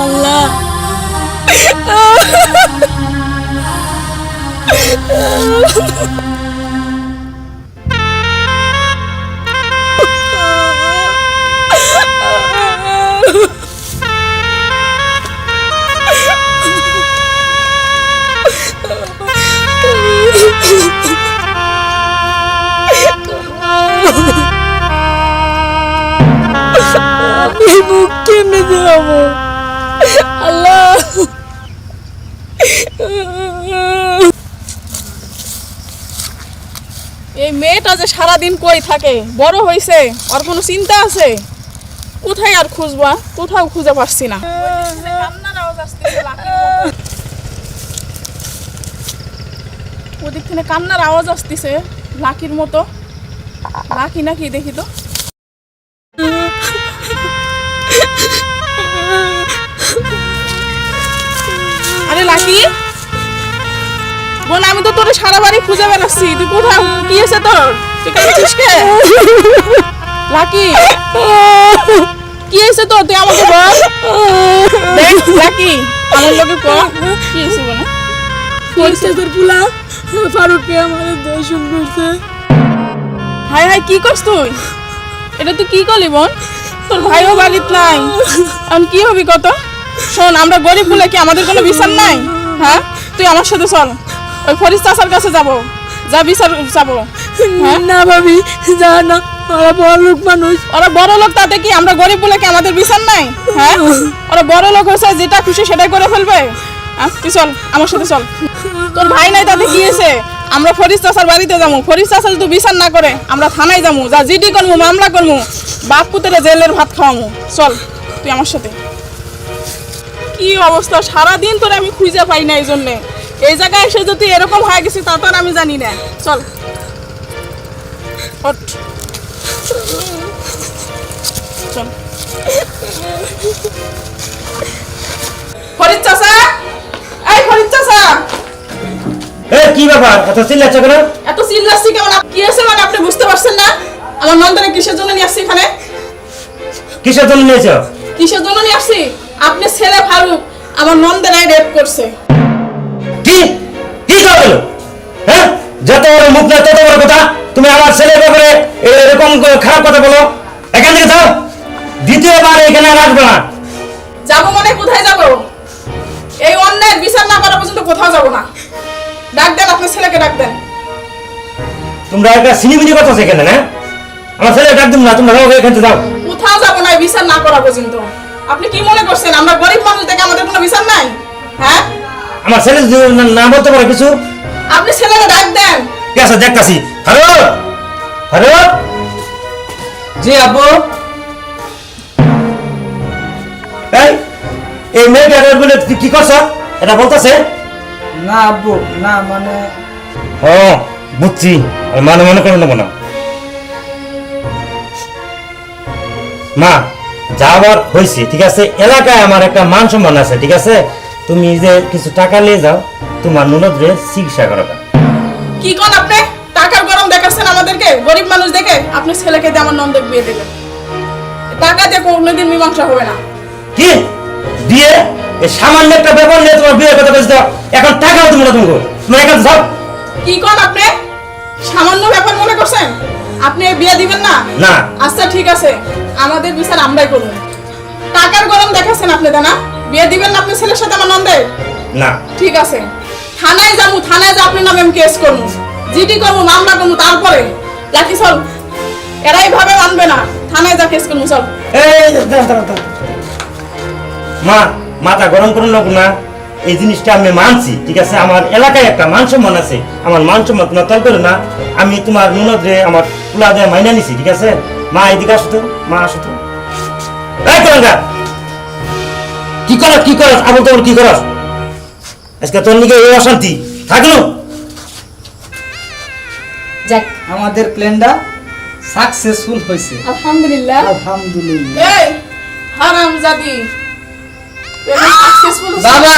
আল্লাহ মুখ কেমনে দেবো আল্লাহ। এই মেয়েটা যে সারাদিন কই থাকে, বড় হয়েছে, আর কোনো চিন্তা আছে? কোথায় আর খুঁজবা, কোথাও খুঁজে পাচ্ছি না। ওদিক থেকে কান্নার আওয়াজ আসতেছে লাকির মতো। লাকি নাকি দেখি তো। আরে লাকি বোন, আমি তো তোর সারা বাড়ি খুঁজে বেড়াচ্ছি, তুই কোথাও? কি আছে তোর? তুই কাঁদছিস কে? লাকি কি আছে তোর? তুই আমাকে বল। দেখ লাকি, আমার লোকে কর কি আছে বলে। করছে তোর পুলা ফারুককে আমাদের দর্শন করছে। হায় হায়, কি করছ তুই? এটা তুই কি করলি বোন? তোর ভাইও বাড়িতে নাই, এখন কি হবি কত? শোন, আমরা গরিব বলে কি আমাদের কোনো বিচার নাই? হ্যাঁ, তুই আমার সাথে চল, ওই ফরিদ চাচার কাছে যাবো, যা বিচার যাবো। না ভাবি, যা না, ওরা বড় লোক মানুষ। ওরা বড় লোক, তাতে কি আমরা গরিব বলে কি আমাদের বিচার নাই? হ্যাঁ, ওরা বড় লোক হয়েছে, যেটা খুশি সেটাই করে ফেলবে। তুই চল আমার সাথে চল। তোর ভাই নাই তাতে কি আছে? আমরা ফরিদ চাচার বাড়িতে যাবো, ফরিদ চাচা যদি বিচার না করে আমরা থানায় যাবো, যা জিডি করবো, মামলা করবো, বাপ পুতেরে জেলের ভাত খাওয়াবো। চল তুই আমার সাথে। কি অবস্থা, সারাদিন তোরে আমি খুঁজে পাই না, এই জন্যে এই জায়গায় এসে যদি এরকম হয়ে গেছি তা তো আর আমি জানি না। চল চল। ফরিদ চাচা, এই ফরিদ চাচা। কি ব্যাপার, এত চিল্লাচ্ছ কেন? এত চিল্লাচ্ছি কেমন? কি আছে মানে আপনি বুঝতে পারছেন না? আমার নন্দনে কিসের জন্য নিয়ে আসছি এখানে? কিসের জন্য নিয়েছ? কিসের জন্য নিয়ে আসছি? আপনি ছেলে ফারুক আমার নন্দনে রেপ করছে। কি কি করলো? হ্যাঁ, যত বড় মুখ না তত বড় কথা। তুমি আমার ছেলের ব্যাপারে এরকম খারাপ কথা বলো। এখান থেকে যাও, দ্বিতীয়বার এখানে আর আসবে না। যাবো মানে কোথায় যাবো? এই অন্যায়ের বিচার না করা পর্যন্ত কোথাও যাবো না। ডাক দেন, আপনার ছেলেকে ডাক দেন। তোমরা একটা সিনিমিনি কথা এখানে না? আমার ছেলে ডাক দিন না, তোমরা যাও এখান থেকে যাও। কোথাও যাবো না বিচার না করা পর্যন্ত। আপনি কি মনে করছেন আমরা গরিব মানুষ দেখে আমাদের কোনো বিচার নাই? হ্যাঁ, আমার ছেলে না বলতে পারে কিছু? আপনি ছেলেকে ডাক দেন। ঠিক আছে, দেখতাছি। ফারুক, ফারুক। জি আব্বু। এই মেয়েটা বলে কি করছ এটা বলতেছে? না আব্বু, না মানে। ও বুঝছি, মানে মনে করে নেবো না। মা, যাওয়ার হয়েছে, ঠিক আছে। এলাকায় আমার একটা মান সম্মান আছে, ঠিক আছে। তুমি যে কিছু টাকা নিয়ে যাও, তোমার ননদরে চিকিৎসা করো। কি কোন আপনি টাকার গরম দেখাচ্ছেন আমাদেরকে? গরিব মানুষ দেখে আপনি ছেলেকে দিয়ে আমার নন্দক বিয়ে দেবেন? টাকা দিয়ে কোনোদিন মীমাংসা হবে না। কি দিয়ে? এই সামান্য একটা ব্যাপার নিয়ে তোমার বিয়ের কথা বলছো, এখন টাকাও তুমি না। তুমি এখান যাও। কি কোন আপনি? সামান্য ব্যাপার মনে করছেন? আপনি বিয়ে দিবেন না? না। আচ্ছা ঠিক আছে, আমাদের বিচার আমরাই করব। টাকার গরম দেখাচ্ছেন আপনি, তা না? বিয়ে দিবেন না আপনি ছেলের সাথে আমার নন্দের? না। ঠিক আছে, থানায় যাবো, থানায় যা আপনার নামে আমি কেস করবো, জিডি করবো, মামলা করবো, তারপরে লাকি চল। এরাই ভাবে মানবে না, থানায় যা কেস করবো, চল। মা, মাথা গরম করুন না। এই জিনিসটা আমি মানছি, ঠিক আছে। আমার এলাকায় একটা মান সম্মান আছে, আমার মান সম্মান তোমার তল করে না। আমি তোমার ননদরে আমার পুলা দিয়ে মাইনা নিছি, ঠিক আছে। মা এদিকে আসো তো, মা আসো তো। কি করস, কি করস, আবল তোর কি করস? আজকে তোর নিকে এই অশান্তি থাকলো। যাক, আমাদের প্ল্যানটা সাকসেসফুল হয়েছে, আলহামদুলিল্লাহ। আলহামদুলিল্লাহ। এই হারামজাদি, সাকসেসফুল বাবা